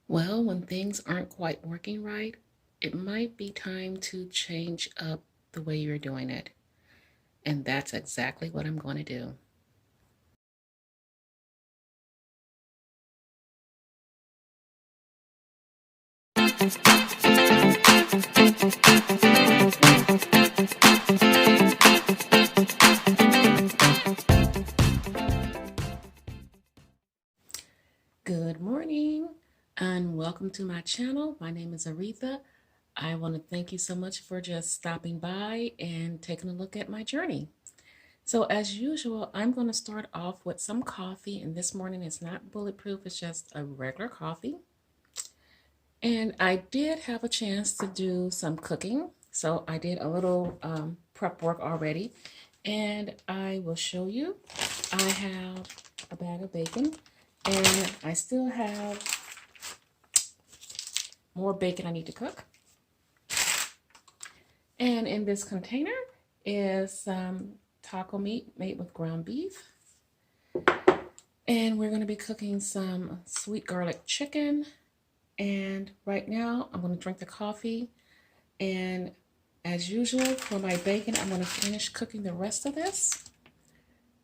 Well, when things aren't quite working right, it might be time to change up the way you're doing it. And that's exactly what I'm going to do. Good morning and welcome to my channel. My name is Aretha. I want to thank you so much for just stopping by and taking a look at my journey. So as usual, I'm going to start off with some coffee, and this morning it's not bulletproof, it's just a regular coffee. And I did have a chance to do some cooking. So I did a little prep work already, and I will show you. I have a bag of bacon, and I still have more bacon I need to cook. And in this container is some taco meat made with ground beef. And we're going to be cooking some sweet garlic chicken. And right now I'm going to drink the coffee. And as usual, for my bacon, I'm going to finish cooking the rest of this.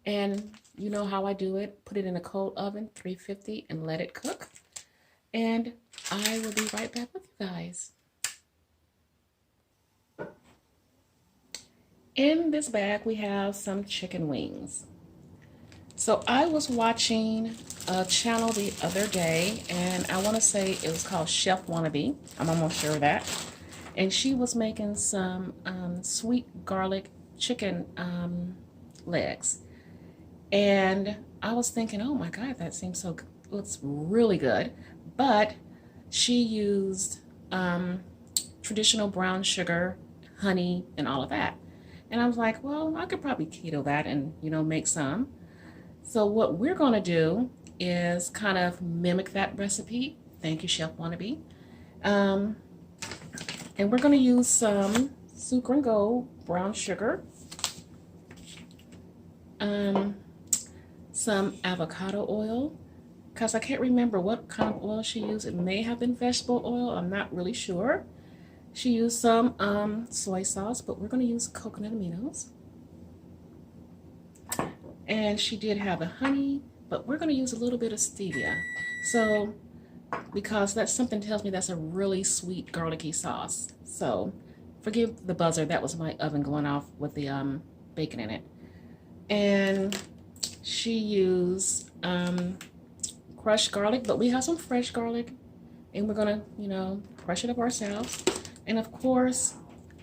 And you know how I do it. Put it in a cold oven, 350, and let it cook. And I will be right back with you guys. In this bag, we have some chicken wings. So I was watching a channel the other day, and I want to say it was called Chef Wannabe. I'm almost sure of that. And she was making some sweet garlic chicken legs. And I was thinking, oh my God, that seems so good. Looks really good. But she used traditional brown sugar, honey, and all of that. And I was like, well, I could probably keto that and, make some. So what we're going to do is kind of mimic that recipe. Thank you, Chef Wannabe. And we're going to use some sucre and gold brown sugar, some avocado oil, because I can't remember what kind of oil she used. It may have been vegetable oil. I'm not really sure. She used some soy sauce, but we're going to use coconut aminos. And she did have the honey, but we're going to use a little bit of stevia. So, because that's something tells me that's a really sweet garlicky sauce. So, forgive the buzzer. That was my oven going off with the bacon in it. And she used crushed garlic, but we have some fresh garlic, and we're going to, crush it up ourselves. And of course,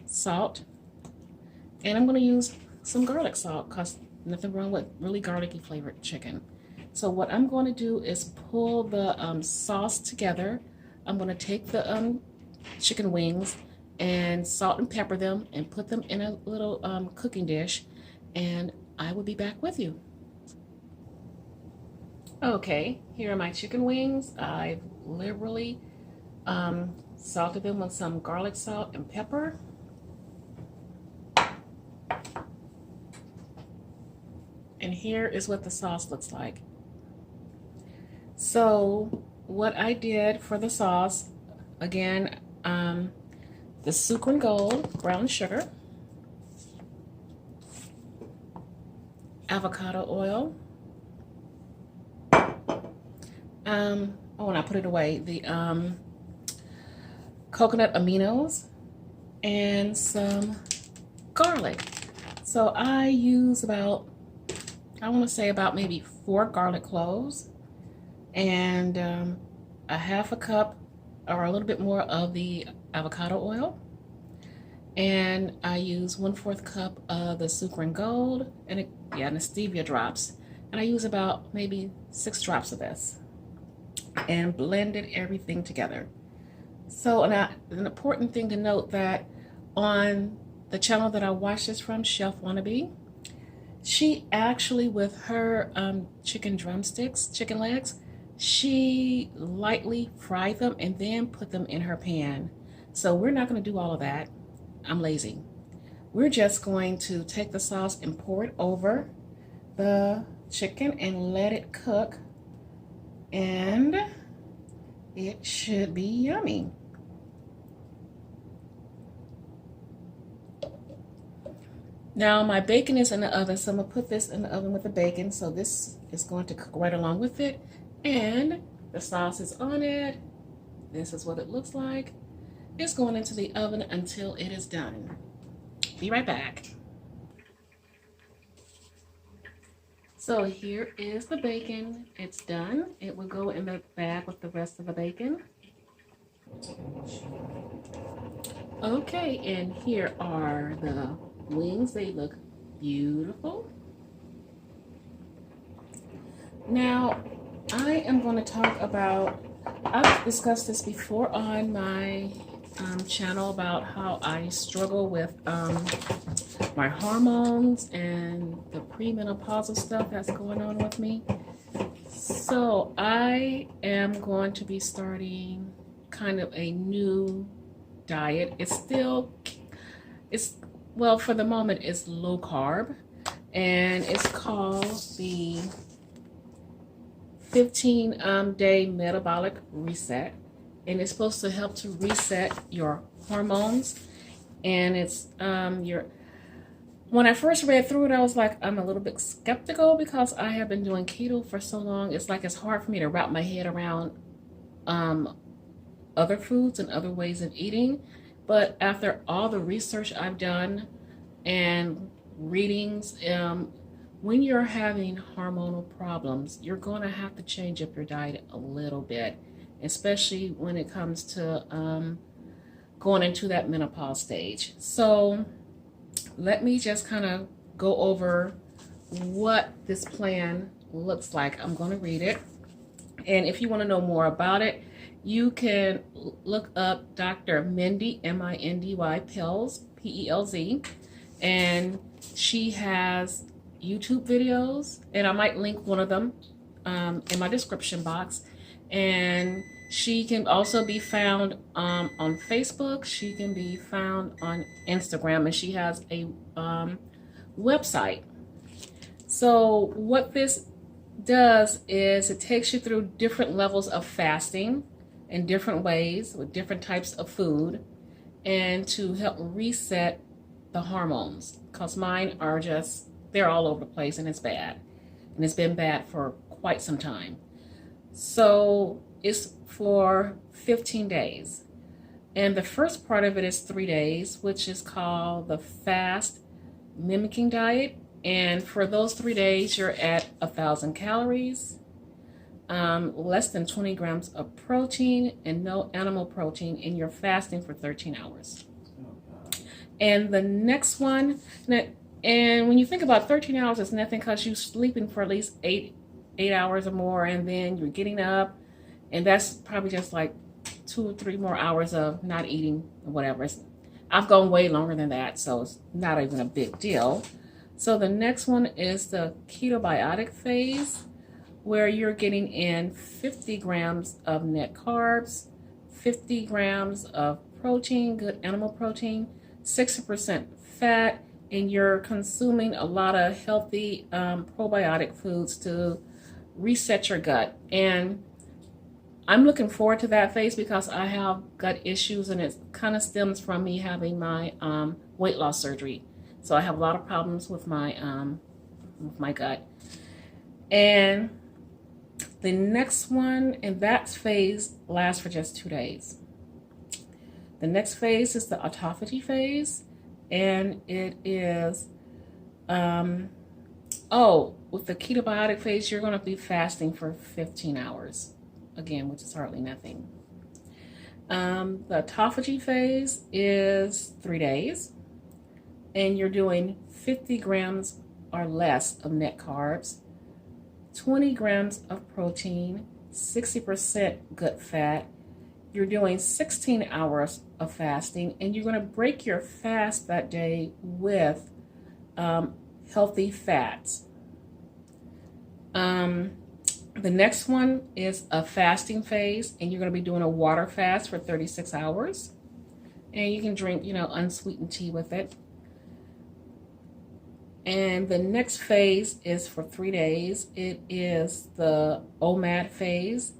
salt. And I'm going to use some garlic salt because nothing wrong with really garlicky flavored chicken. So what I'm going to do is pull the sauce together. I'm going to take the chicken wings and salt and pepper them and put them in a little cooking dish, and I will be back with you. Okay, here are my chicken wings. I've liberally salted them with some garlic salt and pepper. And here is what the sauce looks like. So what I did for the sauce, again, the sucre and gold brown sugar, avocado oil, oh, and I put it away, the coconut aminos, and some garlic. So I use about, I want to say about maybe 4 garlic cloves, and a half a cup or a little bit more of the avocado oil. And I use 1/4 cup of the sucre and gold, and the stevia drops. And I use about maybe 6 drops of this, and blended everything together. So an important thing to note that on the channel that I watched this from, Chef Wannabe, she actually, with her chicken drumsticks, chicken legs, she lightly fried them and then put them in her pan. So we're not going to do all of that. I'm lazy. We're just going to take the sauce and pour it over the chicken and let it cook. And it should be yummy. Now my bacon is in the oven, so I'm gonna put this in the oven with the bacon. So this is going to cook right along with it. And the sauce is on it. This is what it looks like. It's going into the oven until it is done. Be right back. So here is the bacon. It's done. It will go in the bag with the rest of the bacon. Okay, and here are the wings. They look beautiful. Now, I am going to talk about, I've discussed this before on my channel about how I struggle with my hormones and the premenopausal stuff that's going on with me. So I am going to be starting kind of a new diet. Well, for the moment, it's low carb, and it's called the 15-day metabolic reset, and it's supposed to help to reset your hormones. And it's when I first read through it, I was like, I'm a little bit skeptical because I have been doing keto for so long. It's like it's hard for me to wrap my head around other foods and other ways of eating. But after all the research I've done and readings, when you're having hormonal problems, you're going to have to change up your diet a little bit, especially when it comes to going into that menopause stage. So let me just kind of go over what this plan looks like. I'm going to read it. And if you want to know more about it, you can look up Dr. Mindy, M-I-N-D-Y, Pelz, P-E-L-Z. And she has YouTube videos, and I might link one of them in my description box. And she can also be found on Facebook. She can be found on Instagram, and she has a website. So what this does is it takes you through different levels of fasting in different ways with different types of food, and to help reset the hormones, because mine are just, they're all over the place, and it's bad, and it's been bad for quite some time. So it's for 15 days, and the first part of it is 3 days, which is called the fast mimicking diet. And for those 3 days, you're at 1,000 calories, less than 20 grams of protein, and no animal protein, and you're fasting for 13 hours. And the next one, and when you think about 13 hours, it's nothing because you're sleeping for at least eight hours or more, and then you're getting up, and that's probably just like 2 or 3 more hours of not eating or whatever. I've gone way longer than that, so it's not even a big deal. So the next one is the ketobiotic phase, where you're getting in 50 grams of net carbs, 50 grams of protein, good animal protein, 60% fat, and you're consuming a lot of healthy probiotic foods to reset your gut. And I'm looking forward to that phase because I have gut issues, and it kind of stems from me having my weight loss surgery. So I have a lot of problems with my gut. And the next one, and that phase lasts for just 2 days. The next phase is the autophagy phase, and it is, with the ketobiotic phase, you're going to be fasting for 15 hours, again, which is hardly nothing. The autophagy phase is 3 days, and you're doing 50 grams or less of net carbs, 20 grams of protein, 60% good fat. You're doing 16 hours of fasting, and you're going to break your fast that day with healthy fats. The next one is a fasting phase, and you're going to be doing a water fast for 36 hours. And you can drink, unsweetened tea with it. And the next phase is for 3 days. It is the OMAD phase.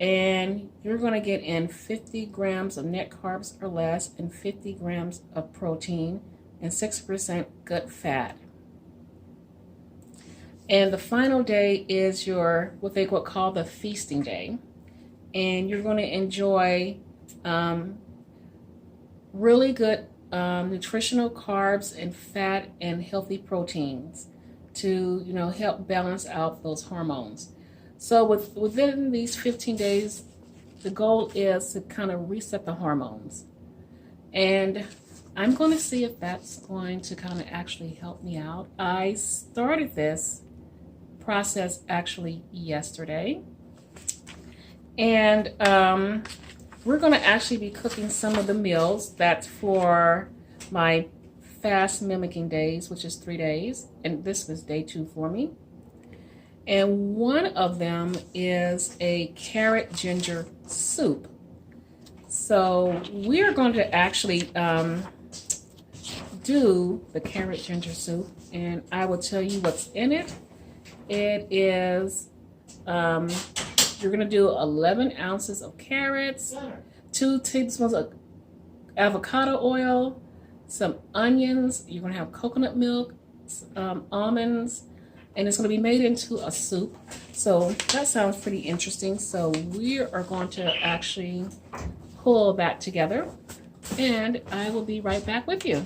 and you're going to get in 50 grams of net carbs or less and 50 grams of protein and 6% good fat. And the final day is your, what they would call the feasting day. And you're going to enjoy really good nutritional carbs and fat and healthy proteins to, help balance out those hormones. So within these 15 days, the goal is to kind of reset the hormones. And I'm going to see if that's going to kind of actually help me out. I started this process actually yesterday. And we're going to actually be cooking some of the meals that's for my fast mimicking days, which is 3 days. And this was day 2 for me. And one of them is a carrot ginger soup. So we're going to actually do the carrot ginger soup, and I will tell you what's in it. It is, you're going to do 11 ounces of carrots, 2 tablespoons of avocado oil, some onions, you're going to have coconut milk, almonds, and it's going to be made into a soup. So that sounds pretty interesting. So we are going to actually pull that together, and I will be right back with you.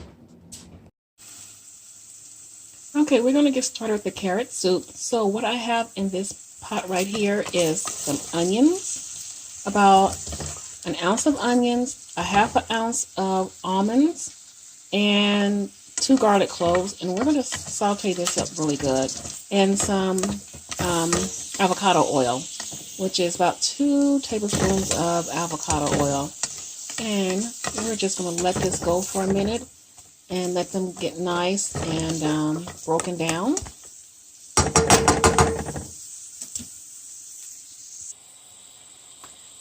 Okay, we're going to get started with the carrot soup. So what I have in this pot right here is some onions, about an ounce of onions, a half an ounce of almonds, and 2 garlic cloves, and we're going to saute this up really good, and some avocado oil, which is about 2 tablespoons of avocado oil. And we're just going to let this go for a minute and let them get nice and broken down.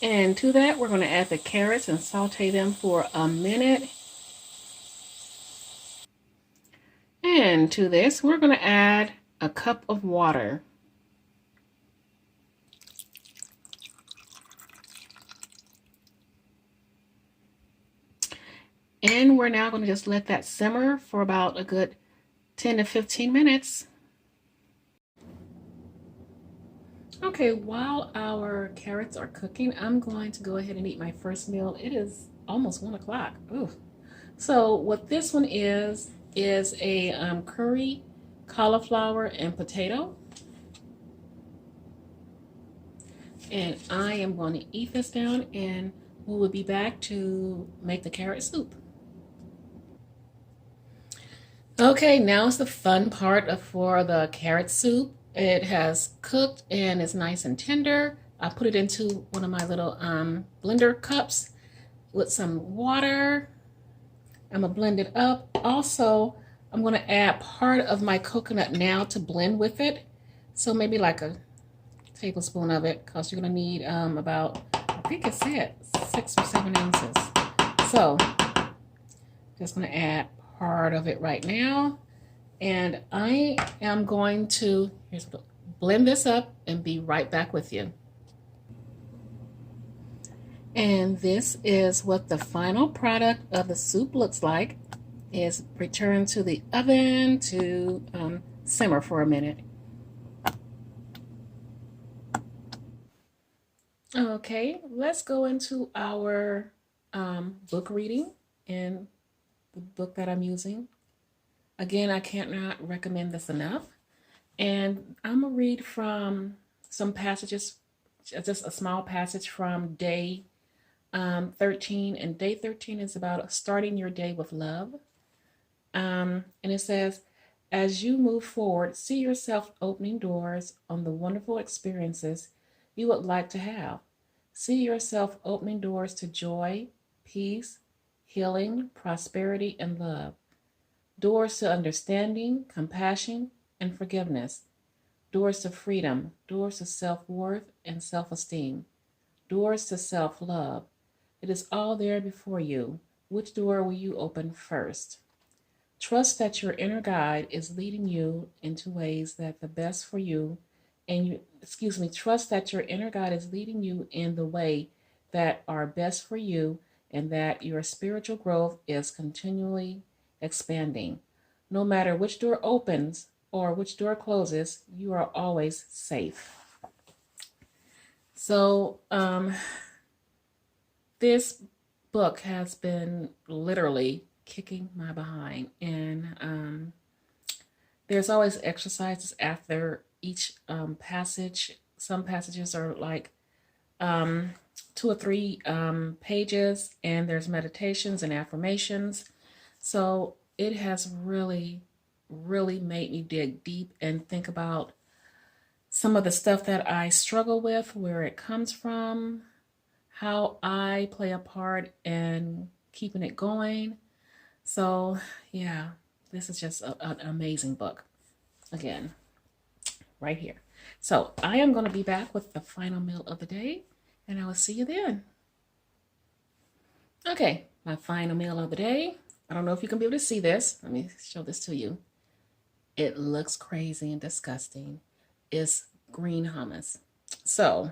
And to that, we're going to add the carrots and saute them for a minute. And to this, we're going to add a cup of water. And we're now going to just let that simmer for about a good 10 to 15 minutes. Okay, while our carrots are cooking, I'm going to go ahead and eat my first meal. It is almost 1 o'clock. Ooh. So what this one is a curry, cauliflower, and potato. And I am going to eat this down, and we will be back to make the carrot soup. Okay, now is the fun part for the carrot soup. It has cooked and it's nice and tender. I put it into one of my little blender cups with some water. I'm going to blend it up. Also, I'm going to add part of my coconut now to blend with it. So maybe like a tablespoon of it, because you're going to need about, I think it said 6 or 7 ounces. So just going to add part of it right now. And I am going to blend this up and be right back with you. And this is what the final product of the soup looks like. Is returned to the oven to simmer for a minute. Okay, let's go into our book reading and the book that I'm using. Again, I cannot recommend this enough. And I'm going to read from some passages, just a small passage from day 13. And day 13 is about starting your day with love. And it says, as you move forward, see yourself opening doors on the wonderful experiences you would like to have. See yourself opening doors to joy, peace, healing, prosperity, and love. Doors to understanding, compassion, and forgiveness. Doors to freedom, doors to self-worth and self-esteem. Doors to self-love. It is all there before you. Which door will you open first? Trust that your inner guide is leading you into ways that the best for you and trust that your inner guide is leading you in the way that are best for you, and that your spiritual growth is continually expanding. No matter which door opens or which door closes, you are always safe. So, this book has been literally kicking my behind, and there's always exercises after each passage. Some passages are like 2 or 3 pages, and there's meditations and affirmations. So it has really, really made me dig deep and think about some of the stuff that I struggle with, where it comes from, how I play a part in keeping it going. So yeah, this is just an amazing book. Again, right here. So I am going to be back with the final meal of the day, and I will see you then. Okay, my final meal of the day. I don't know if you can be able to see this. Let me show this to you. It looks crazy and disgusting. It's green hummus. So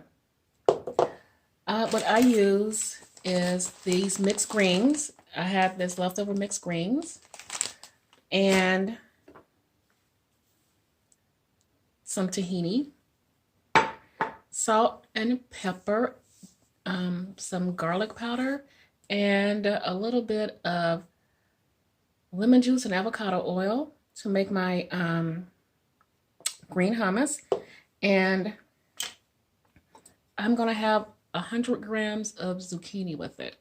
what I use is these mixed greens. I have this leftover mixed greens and some tahini, salt and pepper, some garlic powder, and a little bit of lemon juice and avocado oil to make my green hummus. And I'm going to have 100 grams of zucchini with it.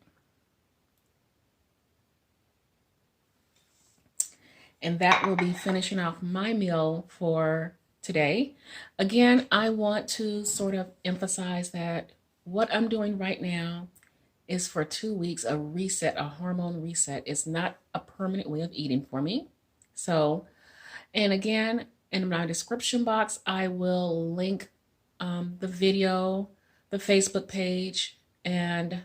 And that will be finishing off my meal for today. Again, I want to sort of emphasize that what I'm doing right now is for 2 weeks, a reset, a hormone reset. It's not a permanent way of eating for me. So, and again, in my description box, I will link the video, the Facebook page, and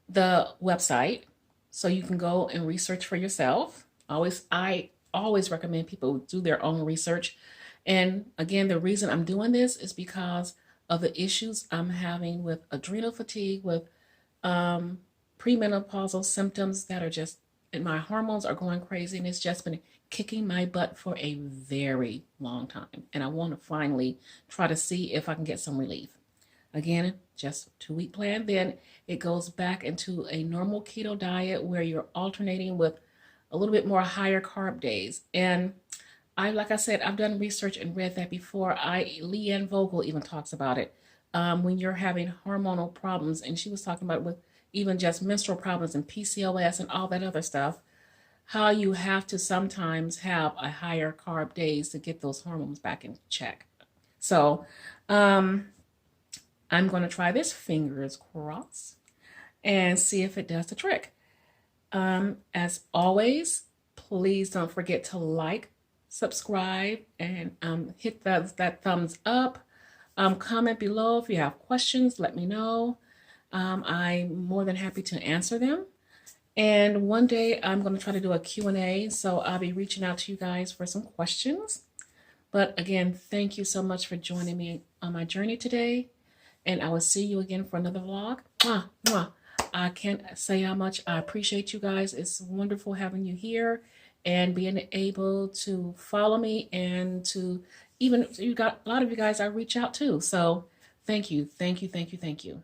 the website, so you can go and research for yourself. I always recommend people do their own research. And again, the reason I'm doing this is because of the issues I'm having with adrenal fatigue, with premenopausal symptoms that are just, and my hormones are going crazy, and it's just been kicking my butt for a very long time. And I want to finally try to see if I can get some relief. Again, just 2-week plan. Then it goes back into a normal keto diet where you're alternating with a little bit more higher carb days. And like I said, I've done research and read that before. Leanne Vogel even talks about it. When you're having hormonal problems, and she was talking about with even just menstrual problems and PCOS and all that other stuff, how you have to sometimes have a higher carb days to get those hormones back in check. So I'm going to try this, fingers crossed, and see if it does the trick. As always, please don't forget to like, subscribe, and hit that thumbs up. Comment below if you have questions. Let me know. I'm more than happy to answer them. And one day I'm going to try to do a Q&A, so I'll be reaching out to you guys for some questions. But again, thank you so much for joining me on my journey today. And I will see you again for another vlog. Mwah, mwah. I can't say how much I appreciate you guys. It's wonderful having you here and being able to follow me, and to even, you got a lot of you guys I reach out to. So thank you, thank you, thank you, thank you.